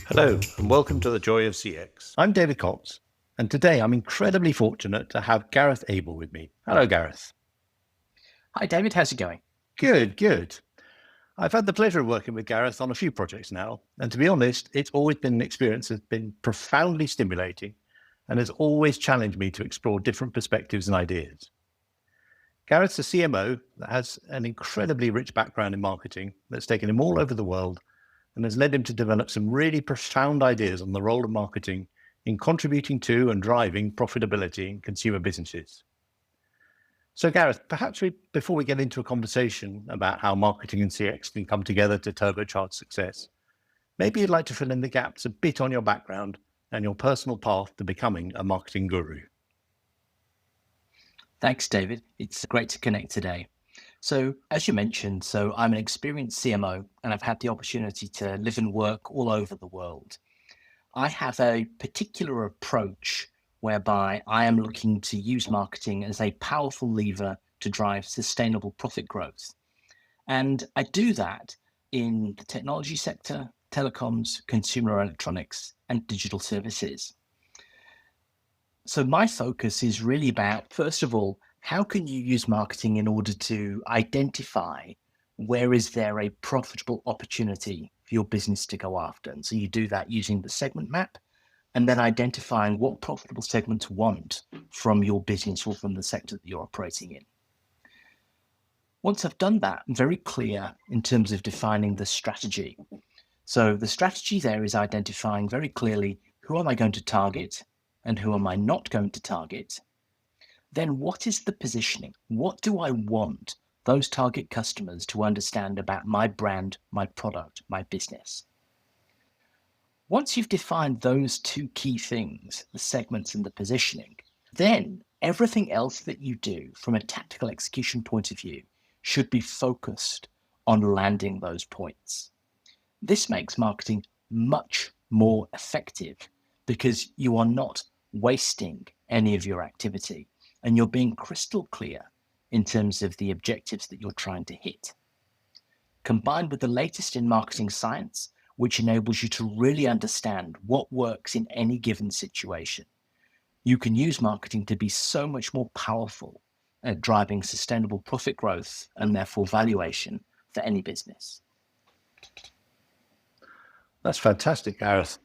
Hello, and welcome to the Joy of CX. I'm David Cox, and today I'm incredibly fortunate to have Gareth Abel with me. Hello, Gareth. Hi, David. How's it going? Good. I've had the pleasure of working with Gareth on a few projects now, and to be honest, it's always been an experience that's been profoundly stimulating and has always challenged me to explore different perspectives and ideas. Gareth's a CMO that has an incredibly rich background in marketing that's taken him all over the world and has led him to develop some really profound ideas on the role of marketing in contributing to and driving profitability in consumer businesses. So Gareth, before we get into a conversation about how marketing and CX can come together to turbocharge success, maybe you'd like to fill in the gaps a bit on your background and your personal path to becoming a marketing guru. Thanks, David. It's great to connect today. So as you mentioned, I'm an experienced CMO and I've had the opportunity to live and work all over the world. I have a particular approach whereby I am looking to use marketing as a powerful lever to drive sustainable profit growth. And I do that in the technology sector, telecoms, consumer electronics, and digital services. So my focus is really about, first of all, how can you use marketing in order to identify where is there a profitable opportunity for your business to go after? And so you do that using the segment map and then identifying what profitable segments want from your business or from the sector that you're operating in. Once I've done that, I'm very clear in terms of defining the strategy. So the strategy there is identifying very clearly who am I going to target and who am I not going to target? Then what is the positioning? What do I want those target customers to understand about my brand, my product, my business? Once you've defined those two key things, the segments and the positioning, then everything else that you do from a tactical execution point of view should be focused on landing those points. This makes marketing much more effective because you are not wasting any of your activity and you're being crystal clear in terms of the objectives that you're trying to hit. Combined with the latest in marketing science, which enables you to really understand what works in any given situation, you can use marketing to be so much more powerful at driving sustainable profit growth and therefore valuation for any business. That's fantastic, Gareth.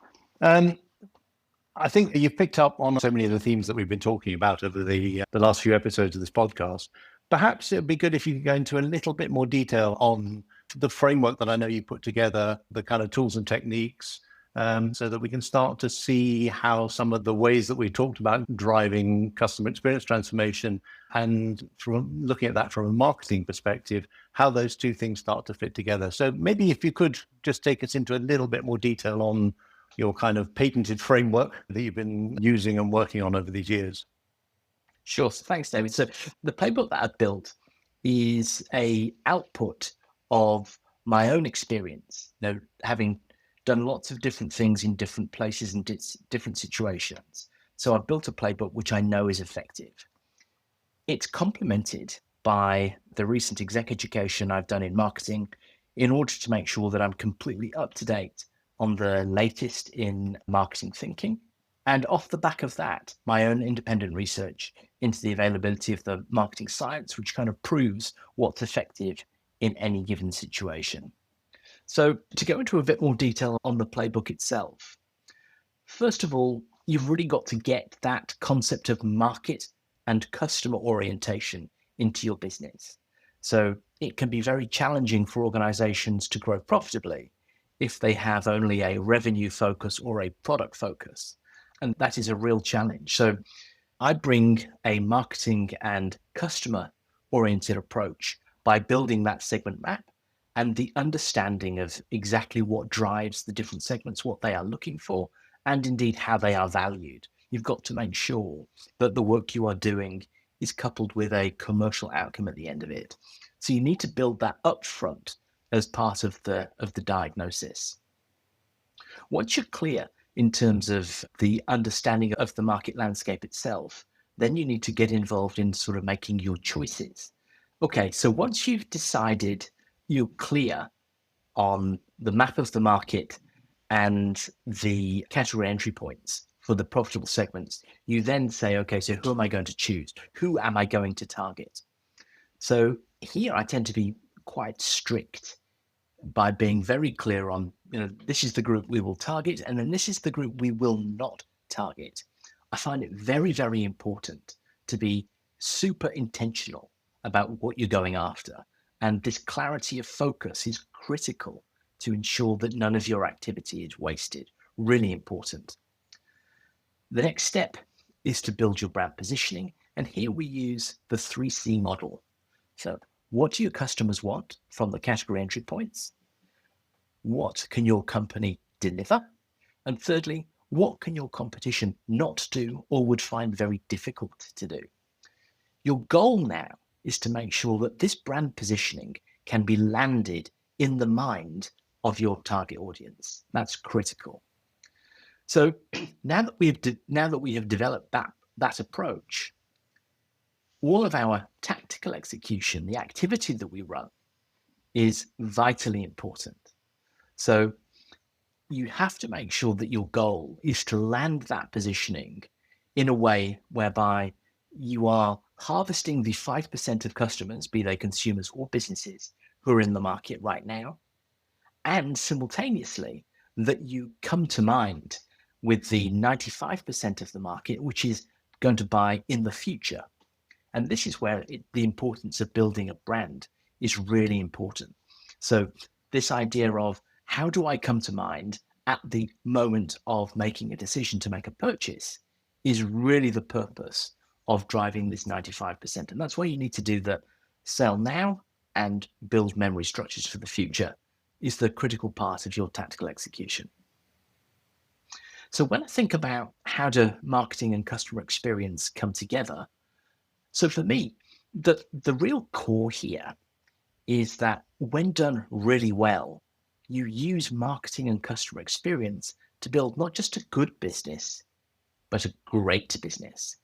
I think you've picked up on so many of the themes that we've been talking about over the last few episodes of this podcast. Perhaps it would be good if you could go into a little bit more detail on the framework that I know you put together, the kind of tools and techniques, so that we can start to see how some of the ways that we talked about driving customer experience transformation and from looking at that from a marketing perspective, how those two things start to fit together. So maybe if you could just take us into a little bit more detail on your kind of patented framework that you've been using and working on over these years. Sure. So thanks, David. So the playbook that I've built is a output of my own experience, having done lots of different things in different places and different situations. So I've built a playbook which I know is effective. It's complemented by the recent exec education I've done in marketing in order to make sure that I'm completely up to date on the latest in marketing thinking. And off the back of that, my own independent research into the availability of the marketing science, which kind of proves what's effective in any given situation. So to go into a bit more detail on the playbook itself, first of all, you've really got to get that concept of market and customer orientation into your business. So it can be very challenging for organizations to grow profitably if they have only a revenue focus or a product focus. And that is a real challenge. So I bring a marketing and customer oriented approach by building that segment map and the understanding of exactly what drives the different segments, what they are looking for, and indeed how they are valued. You've got to make sure that the work you are doing is coupled with a commercial outcome at the end of it. So you need to build that upfront as part of the diagnosis. Once you're clear in terms of the understanding of the market landscape itself, then you need to get involved in sort of making your choices. Okay, so once you've decided you're clear on the map of the market and the category entry points for the profitable segments, you then say, okay, so who am I going to choose? Who am I going to target? So here I tend to be quite strict by being very clear on, this is the group we will target, and then this is the group we will not target. I find it very, very important to be super intentional about what you're going after. And this clarity of focus is critical to ensure that none of your activity is wasted. Really important. The next step is to build your brand positioning. And here we use the 3C model. So what do your customers want from the category entry points? What can your company deliver? And thirdly, what can your competition not do or would find very difficult to do? Your goal now is to make sure that this brand positioning can be landed in the mind of your target audience. That's critical. So now that we have developed that approach, all of our tactical execution, the activity that we run, is vitally important. So you have to make sure that your goal is to land that positioning in a way whereby you are harvesting the 5% of customers, be they consumers or businesses, who are in the market right now, and simultaneously that you come to mind with the 95% of the market, which is going to buy in the future. And this is where the importance of building a brand is really important. So this idea of how do I come to mind at the moment of making a decision to make a purchase is really the purpose of driving this 95%. And that's why you need to do the sell now and build memory structures for the future is the critical part of your tactical execution. So when I think about how do marketing and customer experience come together, so for me, the real core here is that when done really well, you use marketing and customer experience to build not just a good business, but a great business,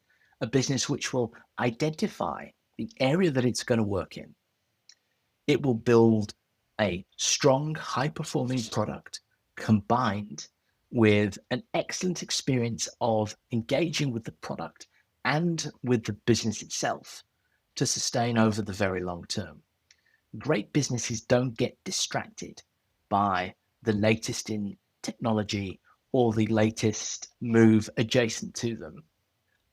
a business which will identify the area that it's going to work in. It will build a strong, high-performing product combined with an excellent experience of engaging with the product and with the business itself to sustain over the very long term. Great businesses don't get distracted by the latest in technology or the latest move adjacent to them.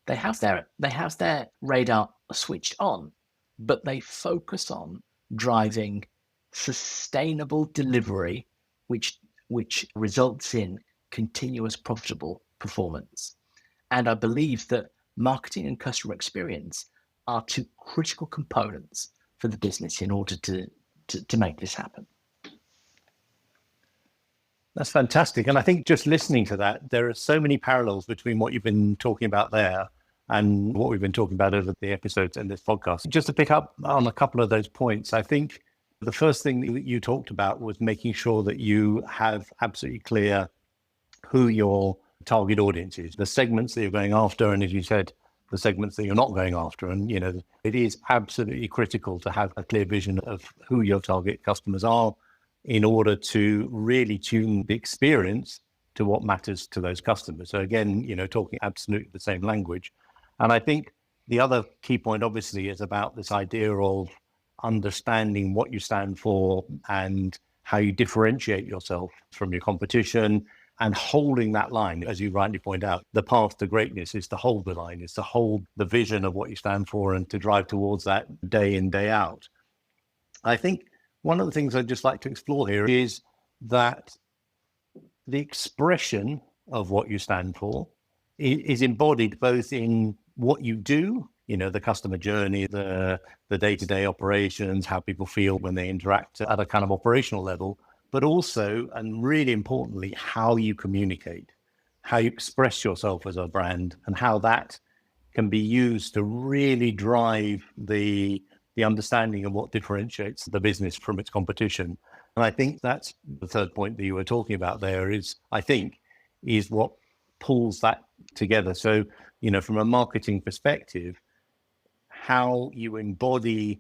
They have their radar switched on, but they focus on driving sustainable delivery, which results in continuous profitable performance. And I believe that marketing and customer experience are two critical components for the business in order to make this happen. That's fantastic. And I think just listening to that, there are so many parallels between what you've been talking about there and what we've been talking about over the episodes in this podcast. Just to pick up on a couple of those points, I think the first thing that you talked about was making sure that you have absolutely clear who your target audience is, the segments that you're going after, and as you said, the segments that you're not going after. And, it is absolutely critical to have a clear vision of who your target customers are in order to really tune the experience to what matters to those customers. So again, talking absolutely the same language. And I think the other key point, obviously, is about this idea of understanding what you stand for and how you differentiate yourself from your competition and holding that line. As you rightly point out, the path to greatness is to hold the line, is to hold the vision of what you stand for and to drive towards that day in, day out. I think one of the things I'd just like to explore here is that the expression of what you stand for is embodied both in what you do, the customer journey, the day-to-day operations, how people feel when they interact at a kind of operational level, but also, and really importantly, how you communicate, how you express yourself as a brand, and how that can be used to really drive the understanding of what differentiates the business from its competition. And I think that's the third point that you were talking about there is what pulls that together. So, from a marketing perspective, how you embody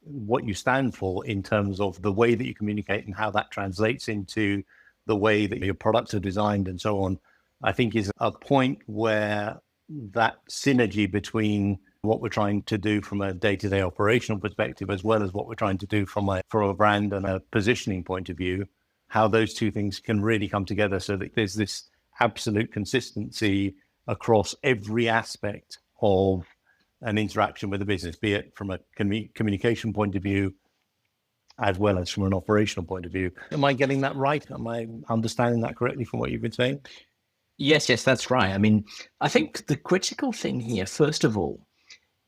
what you stand for in terms of the way that you communicate and how that translates into the way that your products are designed and so on, I think is a point where that synergy between what we're trying to do from a day-to-day operational perspective, as well as what we're trying to do from a brand and a positioning point of view, how those two things can really come together so that there's this absolute consistency across every aspect of an interaction with the business, be it from a communication point of view, as well as from an operational point of view. Am I getting that right? Am I understanding that correctly from what you've been saying? Yes, that's right. I mean, I think the critical thing here, first of all,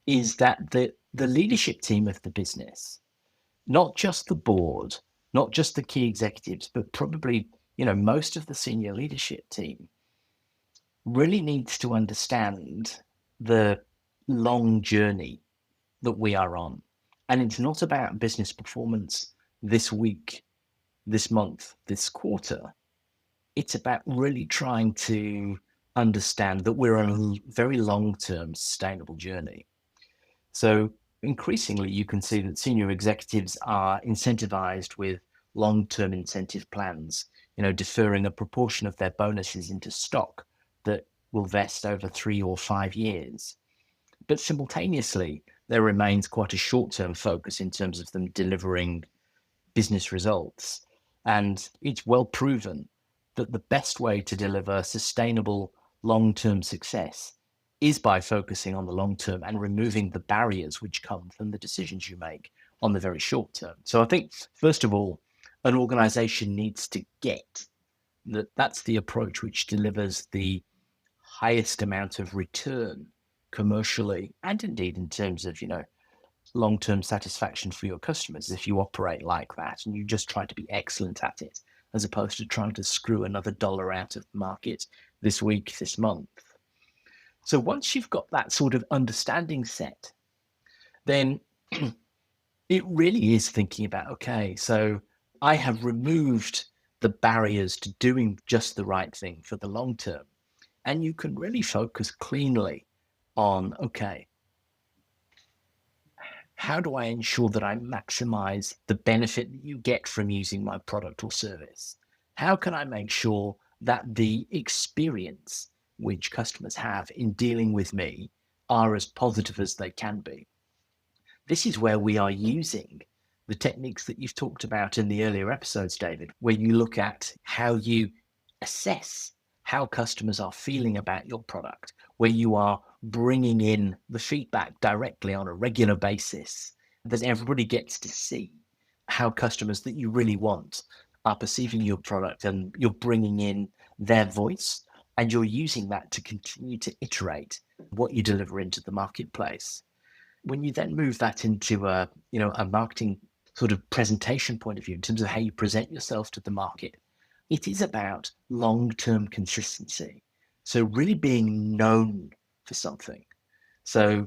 is that the leadership team of the business, not just the board, not just the key executives, but probably, most of the senior leadership team really needs to understand the long journey that we are on. And it's not about business performance this week, this month, this quarter. It's about really trying to understand that we're on a very long-term sustainable journey. So increasingly, you can see that senior executives are incentivized with long-term incentive plans, deferring a proportion of their bonuses into stock that will vest over 3 or 5 years. But simultaneously, there remains quite a short-term focus in terms of them delivering business results. And it's well proven that the best way to deliver sustainable long-term success is by focusing on the long term and removing the barriers which come from the decisions you make on the very short term. So I think, first of all, an organization needs to get that that's the approach which delivers the highest amount of return commercially and indeed in terms of, long-term satisfaction for your customers if you operate like that and you just try to be excellent at it, as opposed to trying to screw another dollar out of the market this week, this month. So once you've got that sort of understanding set, then it really is thinking about, okay, so I have removed the barriers to doing just the right thing for the long term. And you can really focus cleanly on, okay, how do I ensure that I maximize the benefit that you get from using my product or service? How can I make sure that the experience which customers have in dealing with me are as positive as they can be? This is where we are using the techniques that you've talked about in the earlier episodes, David, where you look at how you assess how customers are feeling about your product, where you are bringing in the feedback directly on a regular basis, that everybody gets to see how customers that you really want are perceiving your product, and you're bringing in their voice and you're using that to continue to iterate what you deliver into the marketplace. When you then move that into a marketing sort of presentation point of view in terms of how you present yourself to the market, it is about long-term consistency. So really being known for something. So,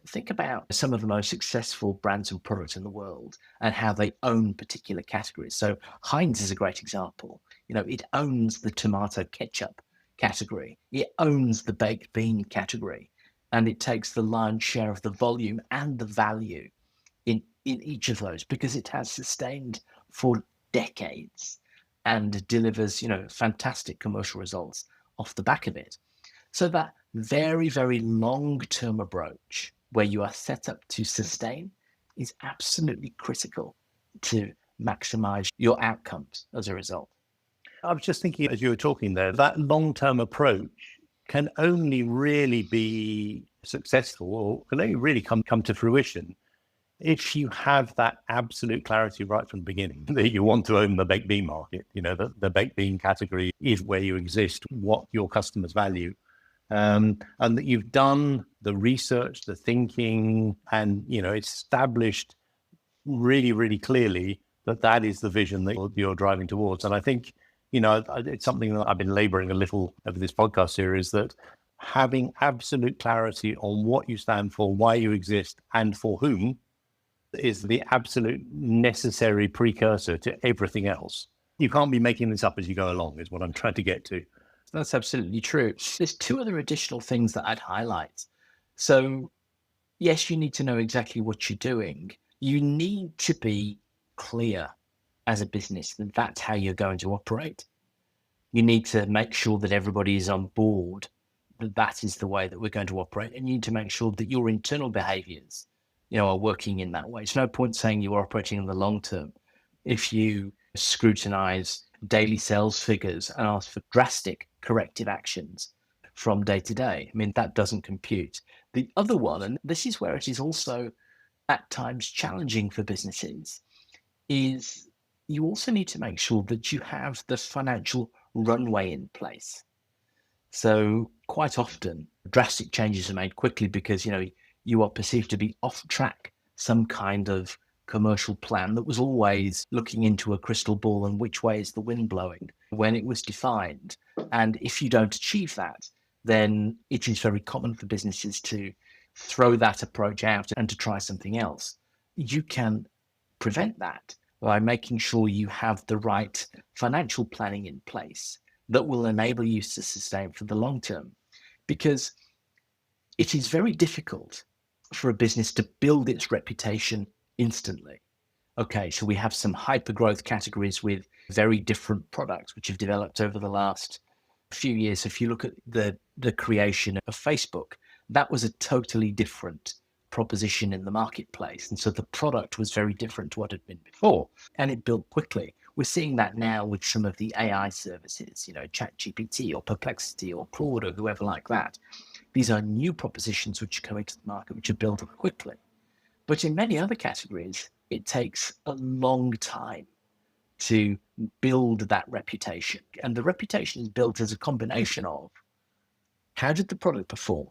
think about some of the most successful brands and products in the world and how they own particular categories. So Heinz is a great example. It owns the tomato ketchup category. It owns the baked bean category. And it takes the lion's share of the volume and the value in each of those because it has sustained for decades and delivers, fantastic commercial results off the back of it. So that very, very long-term approach where you are set up to sustain is absolutely critical to maximize your outcomes as a result. I was just thinking as you were talking there, that long-term approach can only really be successful or can only really come to fruition if you have that absolute clarity right from the beginning that you want to own the baked bean market. The baked bean category is where you exist, what your customers value. And that you've done the research, the thinking, and, established really, really clearly that is the vision that you're driving towards. And I think, it's something that I've been laboring a little over this podcast series, that having absolute clarity on what you stand for, why you exist, and for whom is the absolute necessary precursor to everything else. You can't be making this up as you go along, is what I'm trying to get to. That's absolutely true. There's 2 other additional things that I'd highlight. So, yes, you need to know exactly what you're doing. You need to be clear as a business that that's how you're going to operate. You need to make sure that everybody is on board, that that is the way that we're going to operate. And you need to make sure that your internal behaviors, are working in that way. It's no point saying you're operating in the long term if you scrutinize daily sales figures and ask for drastic corrective actions from day to day. I mean, that doesn't compute. The other one, and this is where it is also at times challenging for businesses, is you also need to make sure that you have the financial runway in place. So quite often drastic changes are made quickly because you are perceived to be off track, some kind of commercial plan that was always looking into a crystal ball and which way is the wind blowing when it was defined. And if you don't achieve that, then it is very common for businesses to throw that approach out and to try something else. You can prevent that by making sure you have the right financial planning in place that will enable you to sustain for the long term. Because it is very difficult for a business to build its reputation instantly. Okay, so we have some hyper growth categories with very different products which have developed over the last few years. If you look at the creation of Facebook, that was a totally different proposition in the marketplace. And so the product was very different to what had been before, and it built quickly. We're seeing that now with some of the AI services, ChatGPT or Perplexity or Claude or whoever like that. These are new propositions which are coming to the market, which are built up quickly. But in many other categories, it takes a long time to build that reputation. And the reputation is built as a combination of how did the product perform?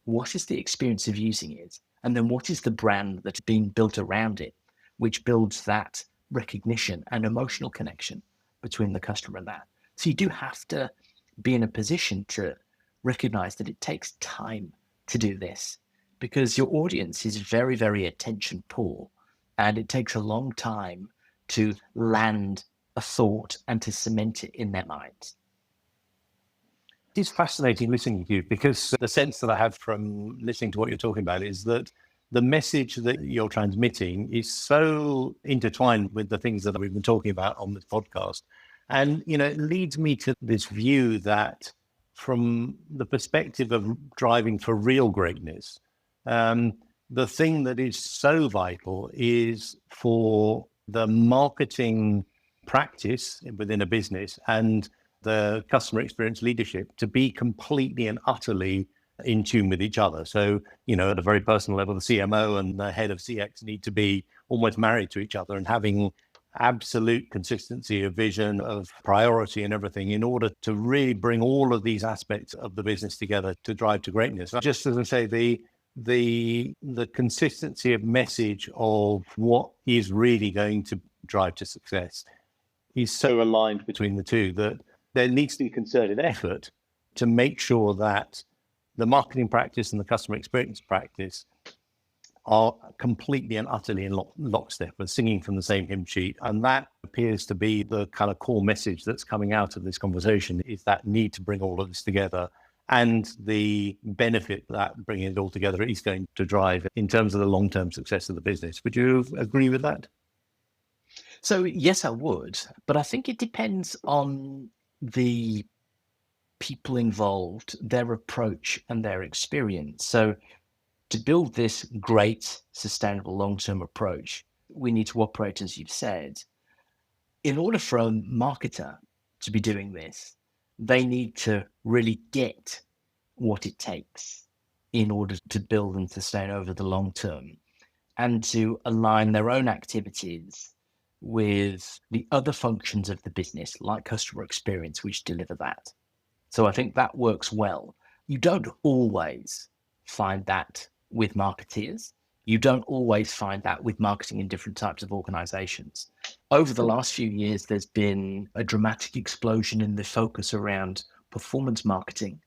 What is the experience of using it? And then what is the brand that's being built around it, which builds that recognition and emotional connection between the customer and that. So you do have to be in a position to recognize that it takes time to do this because your audience is very, very attention poor, and it takes a long time to land a thought and to cement it in their minds. It's fascinating listening to you because the sense that I have from listening to what you're talking about is that the message that you're transmitting is so intertwined with the things that we've been talking about on this podcast. And, it leads me to this view that from the perspective of driving for real greatness, the thing that is so vital is for the marketing practice within a business and the customer experience leadership to be completely and utterly in tune with each other. So, at a very personal level, the CMO and the head of CX need to be almost married to each other and having absolute consistency of vision, of priority and everything in order to really bring all of these aspects of the business together to drive to greatness. Just as I say, the consistency of message of what is really going to drive to success is so aligned between the two that there needs to be concerted effort to make sure that the marketing practice and the customer experience practice are completely and utterly in lockstep and singing from the same hymn sheet. And that appears to be the kind of core message that's coming out of this conversation, is that need to bring all of this together and the benefit that bringing it all together is going to drive in terms of the long-term success of the business. Would you agree with that? So yes, I would, but I think it depends on the people involved, their approach and their experience. So to build this great, sustainable, long-term approach, we need to operate, as you've said. In order for a marketer to be doing this, they need to really get what it takes in order to build and sustain over the long term, and to align their own activities with the other functions of the business, like customer experience, which deliver that. So I think that works well. You don't always find that with marketeers. You don't always find that with marketing in different types of organizations. Over the last few years, there's been a dramatic explosion in the focus around performance marketing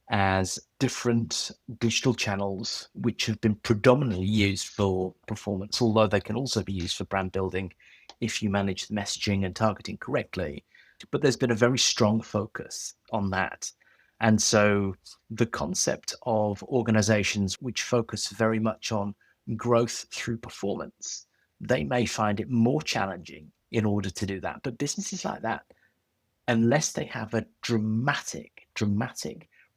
as different digital channels, which have been predominantly used for performance, although they can also be used for brand building if you manage the messaging and targeting correctly. But there's been a very strong focus on that. And so the concept of organizations which focus very much on growth through performance, they may find it more challenging in order to do that. But businesses like that unless they have a dramatic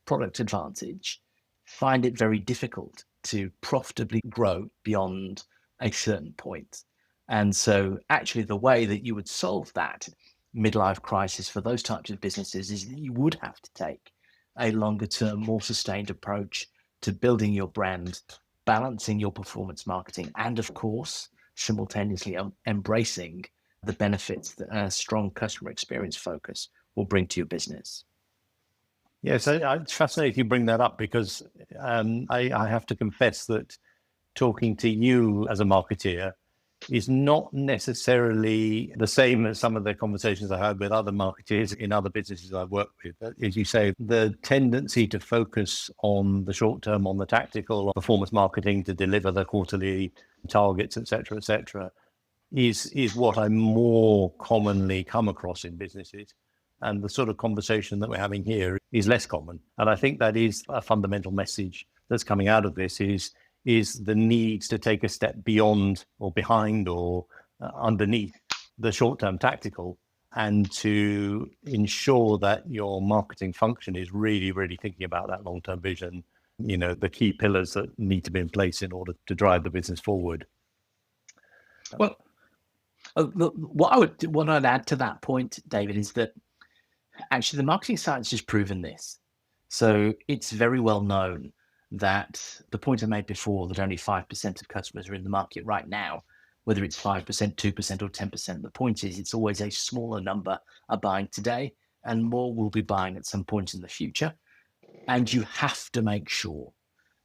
product advantage, find it very difficult to profitably grow beyond a certain point. And so actually the way that you would solve that midlife crisis for those types of businesses is that you would have to take a longer term, more sustained approach to building your brand, balancing your performance marketing, and of course, simultaneously embracing the benefits that a strong customer experience focus will bring to your business. Yes, it's fascinating you bring that up because I have to confess that talking to you as a marketeer is not necessarily the same as some of the conversations I had with other marketeers in other businesses I've worked with. As you say, the tendency to focus on the short term, on the tactical, on performance marketing to deliver the quarterly targets, et cetera, is what I more commonly come across in businesses. And the sort of conversation that we're having here is less common. And I think that is a fundamental message that's coming out of this is the need to take a step beyond or behind or underneath the short-term tactical and to ensure that your marketing function is really, really thinking about that long-term vision, the key pillars that need to be in place in order to drive the business forward. Well, what I'd add to that point, David, is that actually the marketing science has proven this. So it's very well known that the point I made before, that only 5% of customers are in the market right now, whether it's 5%, 2% or 10%, the point is it's always a smaller number are buying today and more will be buying at some point in the future. And you have to make sure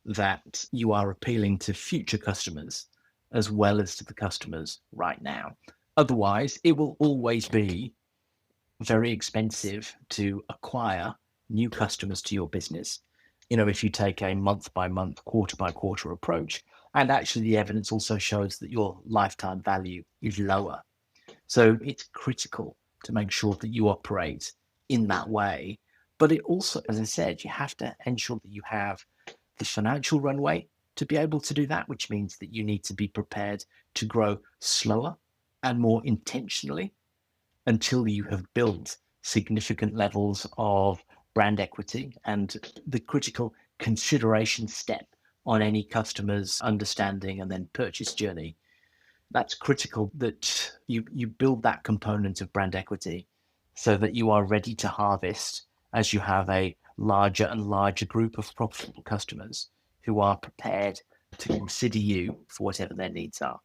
that you are appealing to future customers as well as to the customers right now. Otherwise, it will always be very expensive to acquire new customers to your business. If you take a month by month, quarter by quarter approach, and actually the evidence also shows that your lifetime value is lower. So it's critical to make sure that you operate in that way. But it also, as I said, you have to ensure that you have the financial runway to be able to do that, which means that you need to be prepared to grow slower and more intentionally until you have built significant levels of brand equity and the critical consideration step on any customer's understanding and then purchase journey. That's critical that you build that component of brand equity so that you are ready to harvest as you have a larger and larger group of profitable customers who are prepared to consider you for whatever their needs are.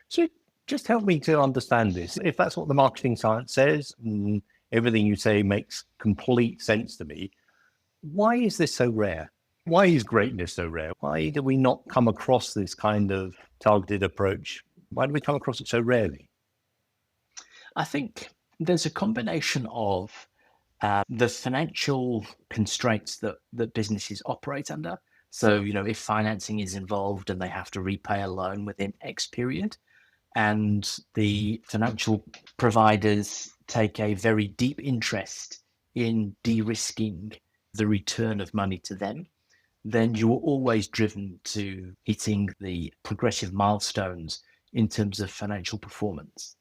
So just help me to understand this. If that's what the marketing science says, and everything you say makes complete sense to me, why is this so rare? Why is greatness so rare? Why do we not come across this kind of targeted approach? Why do we come across it so rarely? I think there's a combination of the financial constraints that businesses operate under. So, if financing is involved and they have to repay a loan within X period, and the financial providers take a very deep interest in de-risking the return of money to them, then you're always driven to hitting the progressive milestones in terms of financial performance.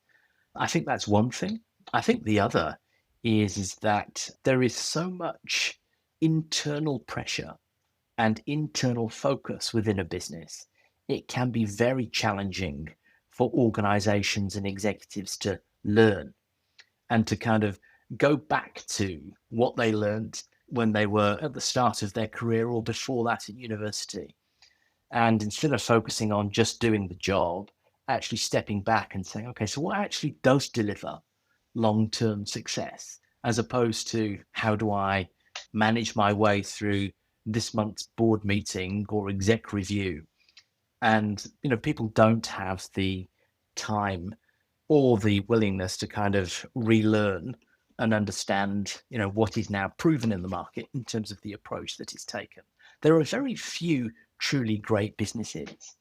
I think that's one thing. I think the other is that there is so much internal pressure and internal focus within a business. It can be very challenging for organizations and executives to learn and to kind of go back to what they learned when they were at the start of their career or before that at university. And instead of focusing on just doing the job, actually stepping back and saying, okay, so what actually does deliver long-term success, as opposed to how do I manage my way through this month's board meeting or exec review? And, people don't have the time or the willingness to kind of relearn and understand, what is now proven in the market in terms of the approach that is taken. There are very few truly great businesses.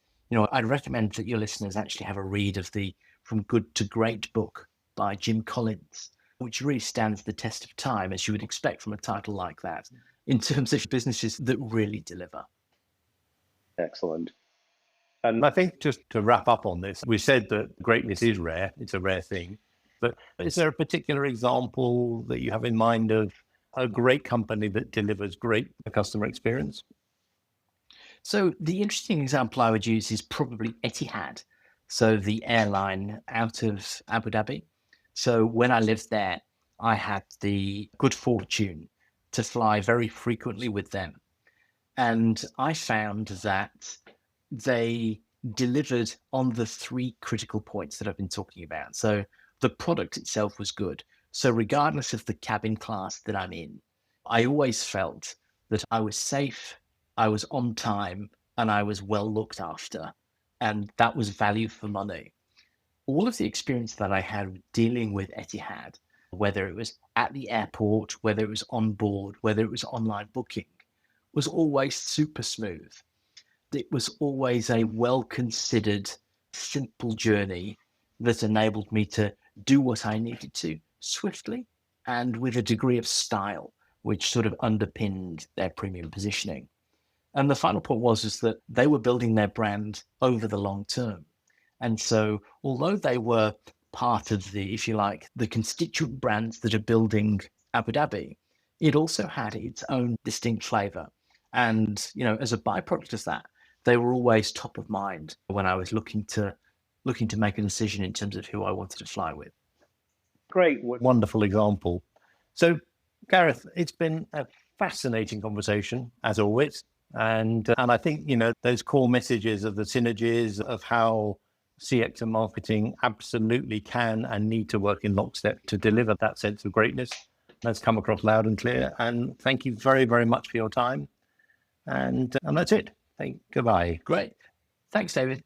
I'd recommend that your listeners actually have a read of the From Good to Great book by Jim Collins, which really stands the test of time, as you would expect from a title like that, in terms of businesses that really deliver. Excellent. And I think just to wrap up on this, we said that greatness is rare. It's a rare thing. But is there a particular example that you have in mind of a great company that delivers great customer experience? So the interesting example I would use is probably Etihad, so the airline out of Abu Dhabi. So when I lived there, I had the good fortune to fly very frequently with them. And I found that they delivered on the three critical points that I've been talking about. So the product itself was good. So regardless of the cabin class that I'm in, I always felt that I was safe, I was on time, and I was well looked after. And that was value for money. All of the experience that I had dealing with Etihad, whether it was at the airport, whether it was on board, whether it was online booking, was always super smooth. It was always a well-considered, simple journey that enabled me to do what I needed to swiftly and with a degree of style, which sort of underpinned their premium positioning. And the final point was that they were building their brand over the long term. And so although they were part of the, if you like, the constituent brands that are building Abu Dhabi, it also had its own distinct flavor. And, you know, as a byproduct of that, they were always top of mind when I was looking to make a decision in terms of who I wanted to fly with. Great, wonderful example. So, Gareth, it's been a fascinating conversation as always, and I think, you know, those core messages of the synergies of how CX and marketing absolutely can and need to work in lockstep to deliver that sense of greatness. That's come across loud and clear. And thank you very, very much for your time. And that's it. Goodbye. Great. Thanks, David.